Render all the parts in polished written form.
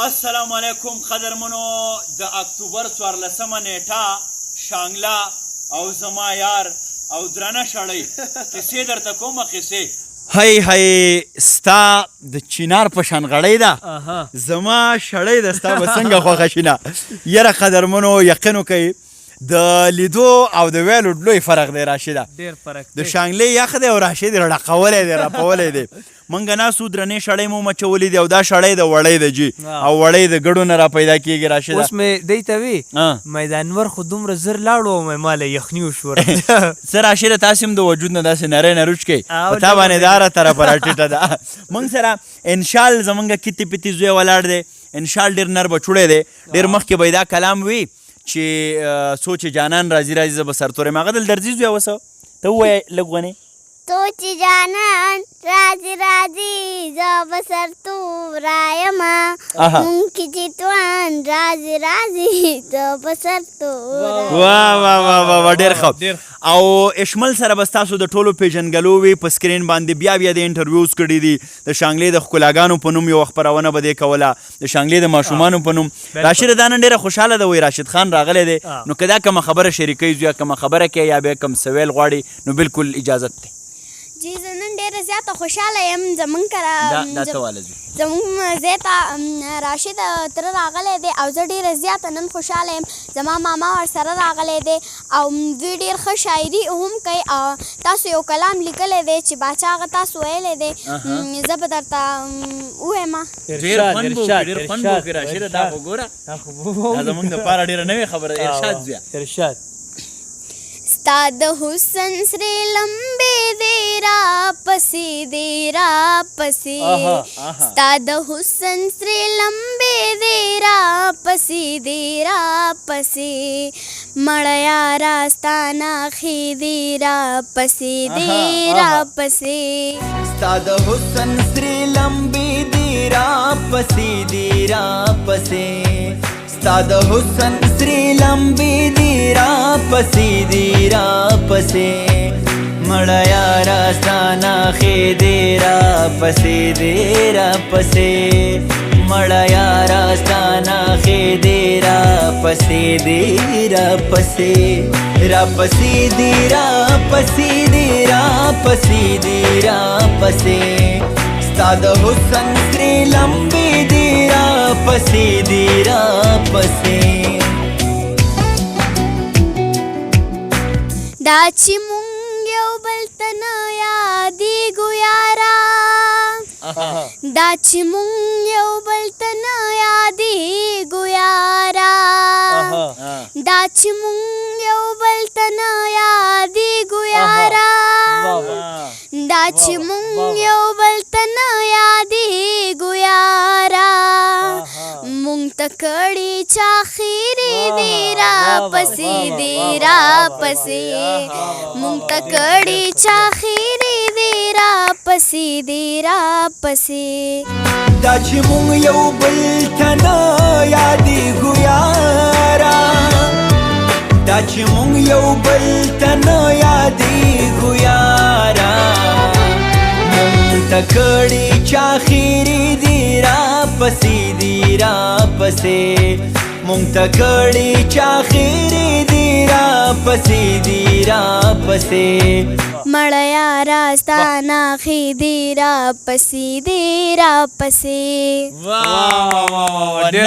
السلام علیکم قدرمنو د اکتوبر 14مه نیټه شانګله او زما یار او درنه شړی کیسې درته کومه کیسې هی ستا د چینار په شان غړی ده زما شړی ده ستا به څنګه خوښه شي نه یاره قدرمنو یقین وکئ د لیدو او د ویلو لوی فرق دی راشده ډېر فرق د شانګلې یخ دی او راشد رړقولی دی راپولی دی موږ ناسو درنې شړۍ مو مچولی دی او دا شړۍ د وړۍ ده جي او وړۍ د ګډو نه را پیدا کېږي راشده اوس مې دی ته وي میدانور خو دومره زر لاړو او مې ماله یخني وشوه څه راشده تاسې هم د وجود نه داسې نری نروچ کوئ په تا باندې دا را طرفه راټیټه ده موږ سره انشال زمونږ کتې پتې زوی ولاړ دی انشال ډېر نر بچوړی دی ډېر مخکې به یې دا کلام وي چې سوچ جانان راځي راځي زه به سرتورې یم هغه دل درځي زویه اوسه ته ووایه لږ ونې سوچ جانان راځي راځي زه به سرتوره یمه مونږ کې چې توان راځي راځي زه به سرتوره واه واه واه واه ډېر ښه او اشمل سره به ستاسو د ټولو پیژنګلو وي په سکرین باندې بیا د انټرویوز کړي دي د شانګلې د ښکلاګانو په نوم یوه خپرونه به دې کوله د شانګلې د ماشومانو په نوم راشد دا نن ډېره خوشحاله ده وایي راشد خان راغلی دی نو که دا کومه خبره شریکوي زویه کومه خبره کوي یا بیا کوم سویل غواړي نو بالکل اجازت دی جی زه نن ډېره زیاته خوشحاله یم زمونږ دا ته واله زوی زمونږ ځای ته راشد تره راغلی دی او زه ډېره زیاته نن خوشحاله یم زما ماما ورسره راغلی دی او دوی ډېر ښه شاعري هم کوي او تاسو یو کلام لیکلی دی چې باچا هغه تاسو ویلی دی زه به درته ووایم ډېر خوند به وکړي ډېر خوند به وکړي راشده دا خو ګوره دا زموږ دپاره ډېره نوې خبره ارشاد زویه ارشاد ستا د حسن سرې لمبې دې راپسې دې راپسې ستا د حسن سرې لمبې دې راپسې دې راپسې مړه یاره ستا ناښې دې راپسې دې راپسې ستا د حسن سرې لمبې دې راپسې دې راپسې ستا د حسن سرې لمبې دې راپسې دې راپسې مړه یاره ستا ناښې دې راپسې دې راپسې مړه یاره ستا ناښې دې راپسې دې راپسې راپسې دې راپسې دې راپسې دې راپسې ستا د حسن سرې لمبې دې راپسې دې راپسې دا چې مونږ یو بل ته نه یادېږو یاره دا چې مونږ یو بل ته نه یادېږو یاره دا چې مونږ یو بل ته نه یادېږو یاره دا چې مونږ یو بل ته نه یادېږو یاره مونږ ته کړي چا خیرې دې راپسې دې راپسې مونږ ته کړي چا خیرې دې راپسې دې راپسې دا چې مونږ یو بل ته نه یادېږو یاره دا چې مونږ یو بل ته نه یادېږو یاره مونږ ته کړي چا خیرې دې راپسې دې راپسې مونږ ته کړي چا خیرې دې راپسې دې راپسې مړه یاره ستا ناښې دې راپسې دې راپسې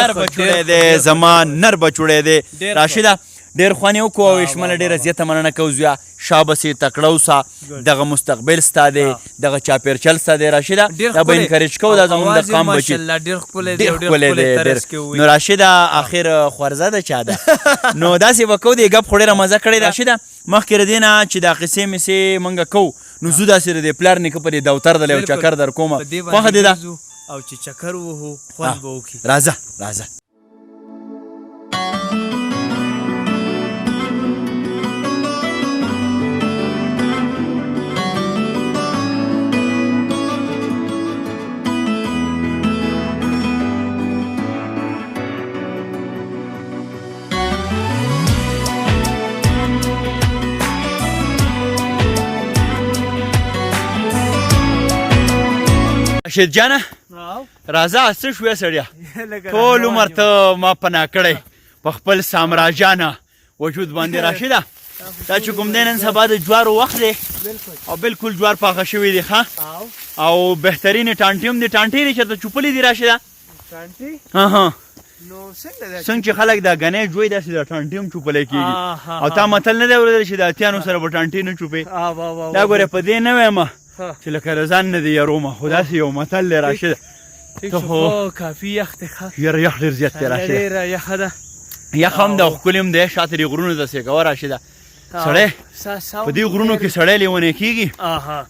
نر بچوړی دی زما نر بچوړی دی راشده ډېر خوند یې وکړو او اشمله ډېره زیاته مننه کوو زویه شابسې تکړه اوسه دغه مستقبل ستا دی دغه چاپېرچل ستا دی راشده دا به انکریج کوو دا زموږ د قام بچي ډېر ښکلی دی ډېر ښکلی دی نو راشده آخر خورزه ده چا ده نو داسې به کوو د ګپ خو ډېره مزه کړې ده راشده مخکې د دې نه چې دا قصې مسې موږ کوو نو زو داسې د پلار نیکه په دې دفتر دلی یو چکر در کومه خوښه دې ده او چې چکر ووهو خوند به وکړي راځه راځه راشد جانه راځه څه شوې سړیه ټول عمر ته ما پناه کړی په خپل سامراجانه وجود باندې راشده دا چې کوم دی نن سبا د جوارو وخت دی او بالکل جوار پاخه شوي دي ښه او بهترینې ټانټې هم دي ټانټې دي چېرته چوپلې دي راشده څنګه چې خلک دا ګنی جوی داسې د ټانټې هم چوپلی کېږي او تا متل نه دی اورېدلی چې د اتیانو سره به ټانټې نه چوپې دا ګورې په دې نه وایم چې لکه د ځان نه دې یرومه خو داسې یو متل دی راشده ته خو کافي یخ دی یاره یخ ډېر زیات دی راشده ډېره یخه ده یخ هم د ښکلي هم دی شاته دې غرونو ته سېکوه راشده سړی په دې غرونو کې سړی لیونی کېږي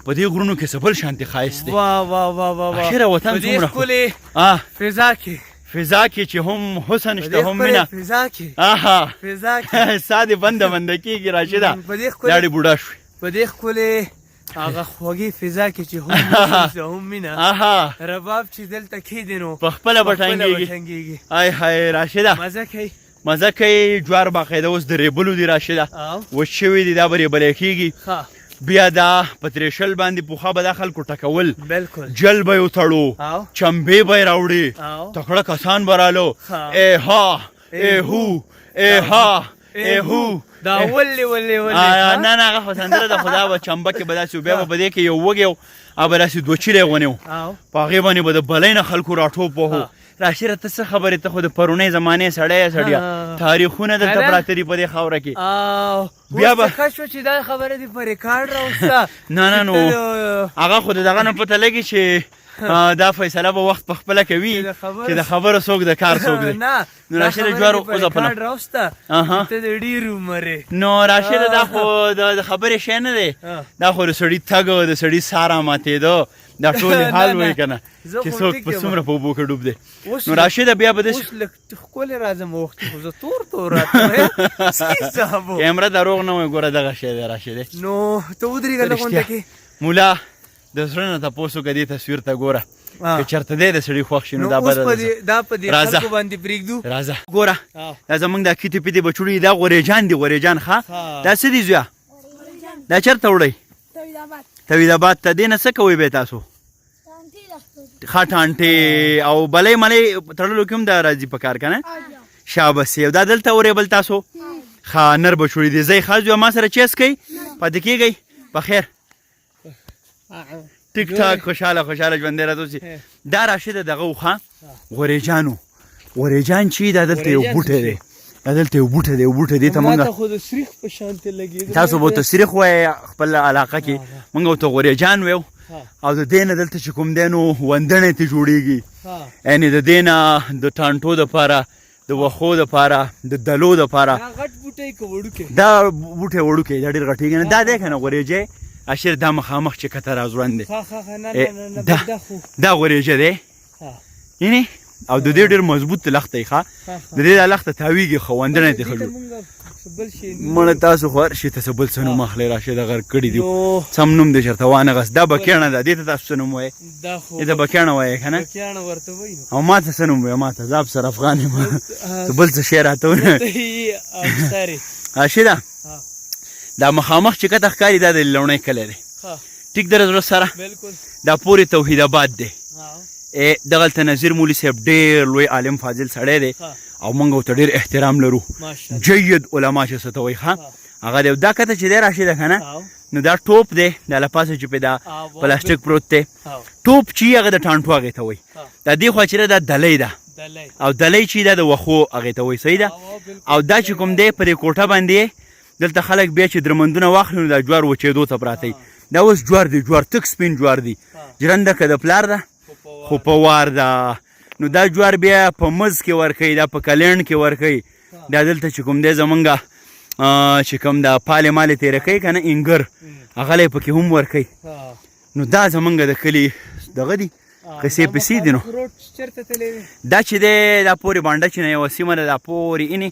په دې غرونو کې څه بل شانتې ښایست دی اخره وطن څومره فضا کې فضا کې چې هم حسن شته هم مینه فضا کې ساه دې بنده بنده کېږي راشده دا ډې بوډا شوې په دې ښکلې هغه خوږې فضا کې چې هم مینه رباب چې دلته کېدی نو په خپله به ټنګېږي ای های راشده مزه کوي جوار باقاعده اوس د ریبلو دي راشده وچ شوي دي دا به ریبلی کېږي بیا دا په ترېشل باندې پوخا به دا خلکو ټکول جل به یې وتړو چمبې به یې راوړې تکړه کسان به رالو ای ها ای هو ای ها ای هو دا ولې نه هغه خو سندره ده خو دا به چمبه کې به داسې و بیا به په دې کې یو وږی و هغه به داسې دوه چیلی غونې و په هغې باندې به د بلۍ نه خلکو راټوپ وهو راشده ته څه خبرې ته خو د پرونۍ زمانې سړی سړیا تاریخونه دلته پراته دي په دې خاوره کې بیا به ښه شوه چې دا خبره دې په ریکارډ راوسته نه نو هغه خو د دغه نه پته لګي چې دا فیصله به وخت په خپله کوي چې د خبرو څوک د کار څوک دی نو راشده جوار وځپله نو راشده دا خو د خبرې شی نه دی دا خو د سړي تګ د سړي ساره ماتېده دا ټول حال وایي که نه چې څوک په څومره په اوبو کې ډوب دی نو راشده بیا به داسې ښکلې راځم وختي خو زه تور کیمره دروغ نه وایي ګوره دغه شی دی راشدې نو ته ودرېږه لږ غونډه کې مولا د زړه نه تپوس وکړه دې تصویر ته ګوره که چېرته دی د سړي خوښ شي نو دا به دا په دې خلکو باندې پرېږدو راځه ګوره دا زموږ دا کیتې پیتې بچوړي دا غوریجان دي غوریجان ښه دا څه دي زویه دا چېرته وړئ توحیدآباد ته دې نه څه کوئ بیا تاسو ښه ټانټې او بلۍ ملۍ تړلو کې هم دا راځي په کار که نه شابس یو دا دلته ورېبل تاسو ښه نر بچوړي دي ځئ ښه زویه ما سره چیس کوئ پاتې کېږئ په خیر ټیک ټاک خوشحاله ژوندی راته اوسي دا راشده دغه و ښه غوریجان چې دا دلته یو بوټی دی دا دلته یو بوټی دی یو بوټی دی ته مونږ تاسو به ورته سریخ وایئ خپل علاقه کې مونږ ورته غوریجان ویو او د دې نه دلته چې کوم دی نو وندڼې ترې جوړېږي یعنې د دې نه د ټانټو دپاره د وښو دپاره د دلو دپاره دا بوټی وړوکی دا ډېر غټېږي نه دا دی که نه غوریجی اشیر دا مخامخ چې کته راځوړند دی دا غوریجه دی یعنې او د دې ډېر مضبوط لښته یې ښه د دې دا لښته تاویږي ښه وندڼې ترې ښه جوړ مړه تاسو خو هر شي ته څه بل څه نوم اخلئ راشده غر کړي دي سم نوم دې چېرته وانغست دا بکیڼه ده دې ته تاسو څه نوم وایئ دې ته بکیڼه وایئ که نه او ما ته څه نوم وایه ما ته زه افسر افغان یم بل څه شی راته ونه راشده دا مخامخ چې کته ښکاري دا د لوڼی کلی دی ټیک در زړه سره دا پورې توحیدآباد دی دغلته نظیر مولي صاحب ډېر لوی عالم فاضل سړی دی او موږ ورته ډېر احترام لرو جید علما چې څه ته وایي ښه هغه دی دا کته چې دی راشده که نه نو دا ټوپ دی دا له پاسه چې پې دا پلاستیک پروت دی ټوپ چې هغه د ټانټو هغې ته وایي دا دې خوا چې دا دلی ده او دلی چې دا د وښو هغې ته وایي صحیح ده او دا چې کوم دی په دې کوټه باندې دلته خلک بیا چې درمندونه واخلي نو دا جوار وچېدو ته پراته دا اوس جوار دی جوار تک سپین جوار دی جرنده که د پلار ده خو په وار ده نو دا جوار بیا په مز کې ورکوي دا په کلینډ کې ورکوي دا دلته چې کوم دی زمونږ چې کوم دا پالې مالې تېره کوي که نه انګر هغه لی پکې هم ورکوي نو دا زمونږ د کلي دغه دي قصې پسې دي نو دا چې دی دا پورې بانډه چې نه یوه سیمه ده دا پورې اینې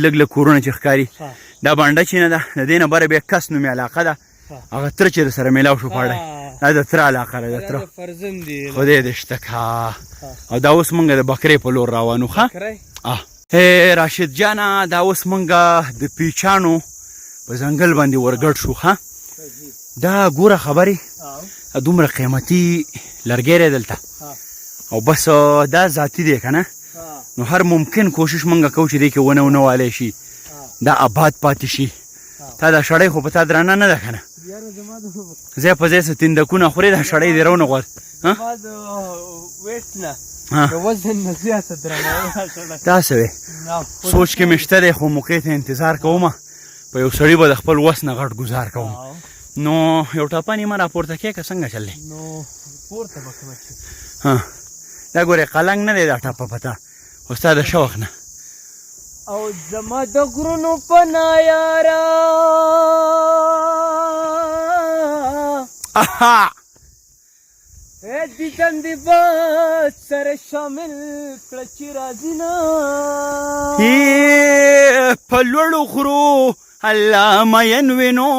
لږ لږ کورونه چې ښکاري دا بانډه چې نه ده د دې نه بره بیا کس نومې علاقه ده هغه تره چې سره میلاو شو پاړی دا د تره علاقه ده د تره خدای دې شته کا او دا اوس مونږ د بکرې په لور روانو ښه راشد جانه دا اوس مونږ د پیچانو په ځنګل باندې ورګډ شو ښه دا ګوره خبرې دومره قیمتي لرګی دی دلته او بس دا ذاتي دی که نه نو هر ممکن کوشش منګه کوو چې دی کې ونه والی شي دا آباد پاتې شي تا دا شړی خو په تا درانه نه ده که نه ځای په ځای څه تندکونه خورې دا شړی دې رونه غواړي داسې وې سوچ کې مې شته دی خو موقع ته انتظار کوم په یو سړي به د خپل وس نه غټ ګزار کوم نو یو ټاپه نیمه راپورته کړې که څنګه چل دی دا ګورې قلنګ نه دی دا ټاپه پته خو ستا د شوق نه او زما د غرونو پناه یاره دیدن دی باد سره شامل کړه چې راځي نه په لوړو غرو الله مین وینو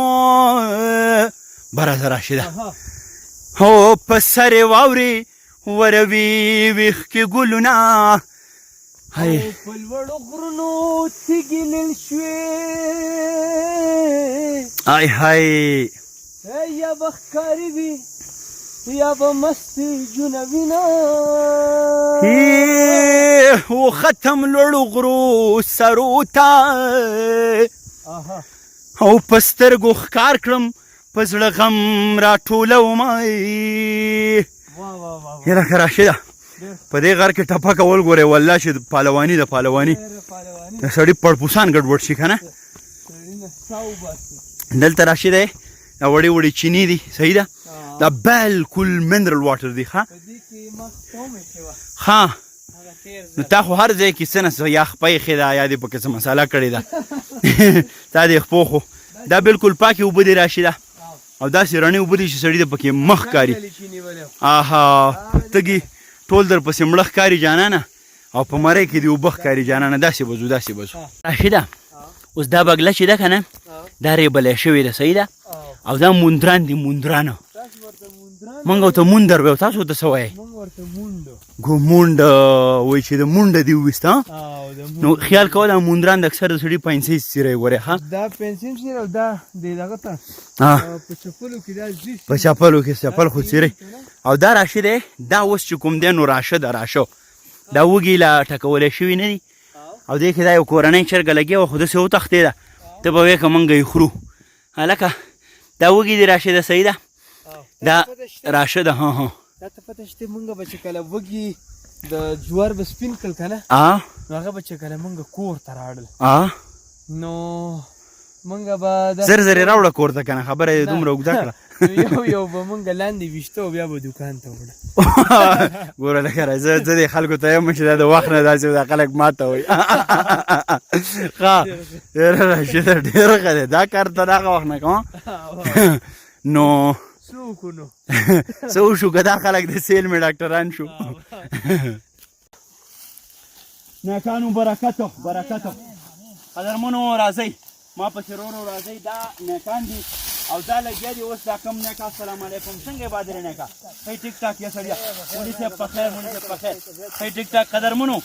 بره زه راشده هو په سرې واورې وروي ویښکې ګلونه او په لوړو غرونو تیږې لیل شوې ای های یا به ښکاري وي یا به مستې جنوینه و ختم لوړو غرو سرو ته او په سترګو ښکار کړم په زړه غم راټولومه یاره که راشده په دې غر کې ټپه کول ګورې والله چې پهلواني د پهلواني د سړي پړپوسان ګډوډ شي که نه دلته راشده دا وړې وړې چینې دي صحیح ده دا بالکل منرل واټر دی ښه ښه نو تا خو هر ځای کې څه نه څه یا خپه ایښې ده یا دې پکې څه مساله کړې ده تا دې خپو خو دا بالکل پاکې اوبه دي راشده او داسې رڼې اوبه دي چې سړي ته پکې مخ ښکاري آها تږي ټول در پسې مړه ښکاري جانانه او په مرۍ کې دې اوبه ښکاري جانانه داسې بځو داسې بځو راشده اوس دا بګله چې ده که نه دا ریبلی شوې ده صحیح ده او دا موندران دي موندرانه موږ ورته موندر ویو تاسو ورته څه وایئ ګومونډ وایي چې د مونډه دې وویست نو خیال کوه دا موندران د اکثر د سړي پنسۍ څیری ګورې ښه دا پنسۍ څیری او دا د دغه ته په چپلو کې دا په چپلو کې چپل خو څیری او دا راشه دی دا اوس چې کوم دی نو راشه ده راشه دا وږي لا ټکولی شوي نه دي او دې کې دا یو کورنۍ چرګه لګیا وه خو داسې وتښتېده ته به وایې که موږ یې خورو هلکه دا وږي دي راشه ده صحیح ده دا راشه ده ها ها دا ته پته شته مونږ به چې کله وږي د جوار به سپین کړل که نه نو هغه به چې کله مونږ کور ته راوړل نو مونږ به زر زر یې راوړه کور ته که نه خبره یې دومره اوږده کړه یو به مونږ لاندې ویشته او بیا به دوکان ته وړه ګوره لکه زه دې خلکو ته یم چې دا د وخت نه داسې دا خلک ماته وایي ښه ډېره راشده ډېره ښه دی دا کار ته دغه وخت نه کوم نو څه وشو که دا خلک د سیل مې ډاکټران شو نیکانو برکتو برکتو قدرمنو راځئ ما پسې ورو راځئ دا نیکان دي او دا لګیا دي اوس دا کم نیکا السلام علیکم څنګه یې بادرې نیکا ښه ټیک ټاک یا سړیا مولي صاحب په خیر مولي صاحب په خیر ښه ټیک ټاک قدرمنو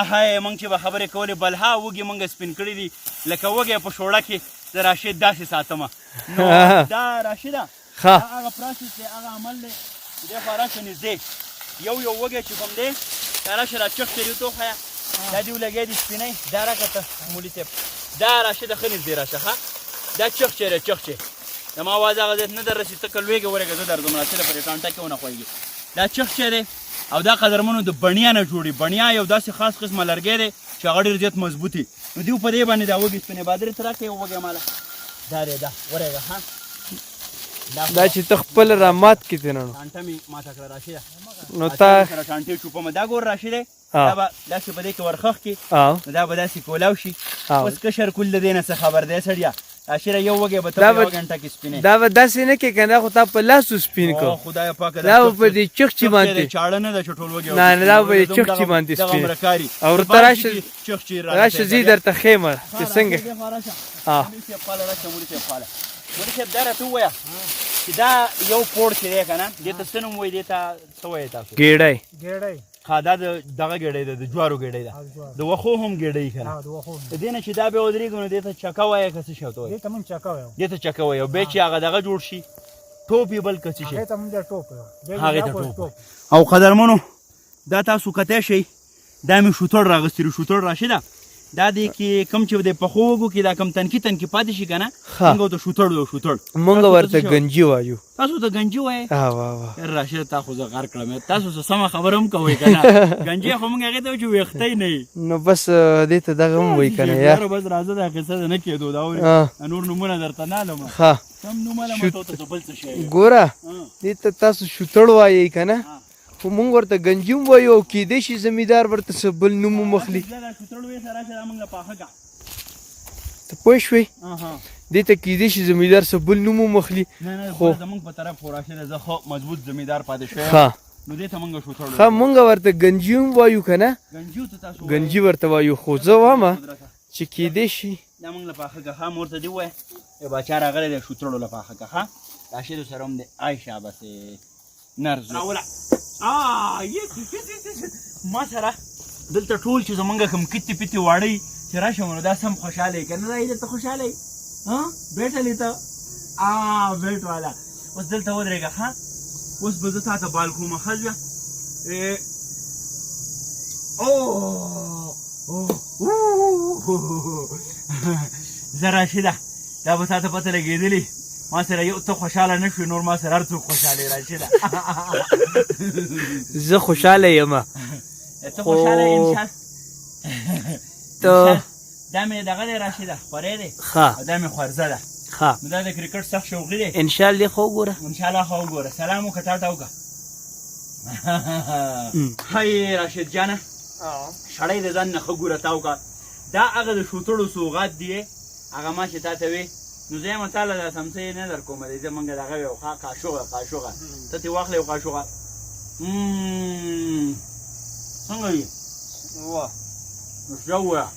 هی موږ چې به خبرې کولې بلها وږي موږ سپین کړي دي لکه وږی په شوړه کې د راشد داسې ساتمه نو دا راشده هغه پروسس دی هغه عمل دی دې خوا راشه نږدې یو وږی چې کوم دی دا راشه را چغ تېري وتوښیه دا دې ولګیا دي سپینی دا راکته مولي صاحب دا راشده ښه نږدې راشه ښه دا چغ چېرې چغ چې زما اواز هغه ځای ته نه در رسېد ته که لویږې ورېږه زه درځم راسله پرې ټانټه کې ونه خوږي دا چغ چې دی او دا قدرمنو د بڼیا نه جوړي بڼیا یو داسې خاص قسمه لرګی دی چې هغه ډېر زیات مضبوطي نو دوی په دې باندې دا وږي سپینې بادرې ته راکړې یو وږی ماله دا دی دا ورېږه ښه دا چې ته خپل را مات کړې ته نو ټانټه مې ماته کړه راشده نو تا سره ټانټې چوپمه دا ګور راشدی دا به داسې په دې کې ورخښ کړي نو دا به داسې کولاو شي اوس کشر کل د دې نه څه خبر دی سړیا اشره یو وږی به ته په یوه غنټه کې سپینې دا به داسې نه کې که نه خو تا په لاسو سپین کړو خدای پاکه دا به په دې چغچې باندې چاړه نه ده چې ټول وږي نه دا به په چغچې باندې سپین او ورته راشه زه درته ښیم چې څنګه مولي صاحب دا راته ووایه چې دا یو پوړ چې دی که نه دې ته څه نوم وایي دې ته څه وایي تاسو ګېډی ښه دا دغه ګېډۍ ده د جوارو ګېډۍ ده د وښو هم ګېډۍ که نه د دې نه چې دا بیا ودرېږي نو دې ته چکه وایه که څه شی ورته وایي دې ته چکه وایي او بیا چې هغه دغه جوړ شي ټوپ یې بل که څه شي هغې ته ټوپ او قدرمنو دا تاسو کتی شئ دا مې شوتړ راغوستي دي شوتړ راشده دا دی کې کم چې د پخو وږو کې دا کم تنکي تنکي پاتې شي که نه موږ ورته شوتړ وایو شوتړ مونږ ورته گنجي وایو تاسو ته گنجي وایې واه راشده تا خو زه غر کړم تاسو څه سمه خبره هم کوئ که نه گنجي خو موږ هغې ته وایو چې ویښتی نه وي نو بس دې ته دغه هم وایي که نه یار بس راځه دا قصه ده نه کېدو دا اورې نور نومونه درته نه علمه کم نومه لمه ته ورته بل څه شی ګوره دې ته تاسو شوتړ وایئ که نه خو مونږ ورته گنجي هم وایو او کیدای شي زمیندار ورته څه بل نوم هم اخلي ته پوه شوې دې ته کیدای شي زمیندار څه بل نوم هم اخلي خو زمونږ په طرف خو راشده زه ښه مضبوط زمیندار پاتې شوی نو دې ته مونږ شوتړ ښه مونږ ورته گنجي هم وایو که نه گنجي ورته وایو خو زه وامه چې کیدای شي دا مونږ له پاخه که ښه مور ته دې ووایه یو باچا راغلی دی شوتړو له پاخه که ښه راشدو سره هم دی آی شابسې نرز راوله ما سره دلته ټول چې زمونږ کوم کتې پتې واړی چې راشم نو دا سم خوشحاله یې که نه دی درته خوشحاله یې بیټلې ته بیټ والا اوس دلته ودرېږه ښه اوس به زه تا ته بال کومه ښه زویه زه راشده دا به تا ته پته لګېدلي ما سره یو ته خوشحاله نه شوې نور ما سره هر څوک خوشحاله یې راشده زه خوشحاله یم ته خوشحاله یې انشاء ته دا مې دغه دی راشده خورې دی ښه او دا مې خورزه ده نو دا د کرکټ سخت شوقي دی انشاءالله خو وګوره انشاءالله خو وګوره سلام وکړه تا ته وکړه هی راشد جانه سړی د ځان نه ښه ګوره تا وکړه دا هغه د شوتړو سوغات دی هغه ما چې تا ته وې نو زه یم تاله دا سمڅه نه در کومه دی زمونږ دغه وې قاشوغه ته ترې واخلې قاشوغه څنګه وي نو ښه ووایه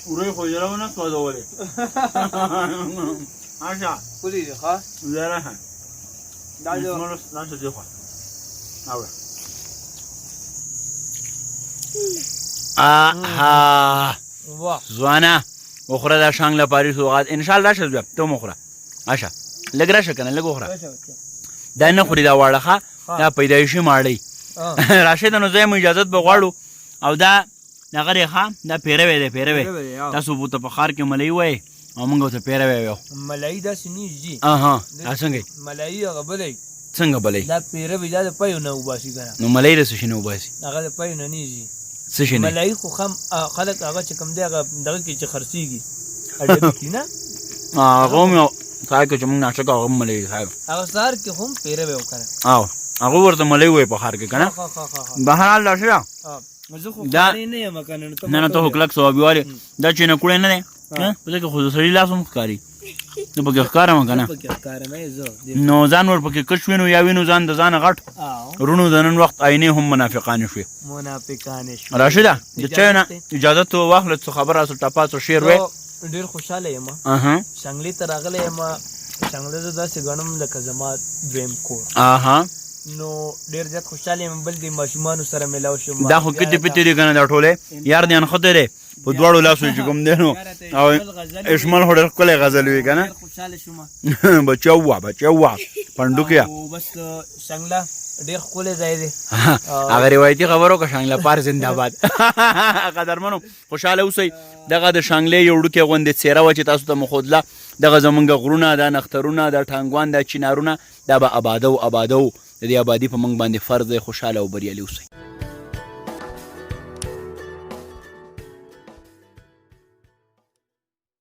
وری خو یې راونه سوځولې اچھا پولی دی ښه زه راشه دا څه دی خوا اوړه ځوانه وخوره دا شانګله پاري سوغات انشاءالله راشه زویه ته هم وخوره اچھا لږ راشه که نه لږ وخوره دا نه خوري دا واړه ښه دا پیدایشي ماړی راشده نو زه یم اجازت به غواړو او دا دغه دی ښه دا پیروی دی پیروی تاسو ورته په ښار کې ملایي وایئ او موږ ورته پیروی وایو ملایي داسې نږدې دا څنګه ملایي هغه بلی څنګه بلی دا پیروی دا د پیو نه وباسي که نه نو ملایي د څه شي نه وباسي هغه د پیو نه نیږي څه شي نه ملایي خو خلک هغه چې کوم دی هغه دغه کې چې خرڅېږي اډه کې نه هغه هم یو سهار کې چې موږ ناشته کوو هغه هم ملایي هغه سهار کې هم پیروی وکړه او هغه ورته ملایي وایي په ښار کې که نه بهرحال دا ښه ده نه نه ته خو کلک ثوابي والې دا چې نه کړی نه دی په دې کې خو د سړي لاس هم ښکاري زه پکې ښکارم که نه نو ځان ور پکې کش وینو یا وینو ځان د ځانه غټ رونو د نن وخت آینې هم منافقانې شوې راشده د چایو نه اجازت واخله څه خبر راسه ټپا څه شعر وی ډېر خوشحاله یم شنګلې ته راغلی یم شنګله زه داسې ګڼم لکه زما دویم کور نو ډېر زیات خوشحاله یم بل د ماشومانو سره میلاو شم دا خو کتې پتې دي که نه دا ټولې یار دې انښتی دی په دواړو لاسو چې کوم دی نو او اشمل خو ډېر ښکلی غزل وي که نه بچه ووه پنډوکیه بس شنګله ډېر ښکلی ځای دی هغه روایتي خبر وکړه شانګله پار زنده‌باد قدرمنو خوشحاله اوسئ دغه د شانګلې یو وړوکې غوندې څېره وه چې تاسو ته مو ښودله دغه زمونږ غرونه دا نخترونه دا ټانګوان دا چینارونه دا به آبادو د دې آبادي په موږ باندې فرض دی خوشحاله او بریالي اوسئ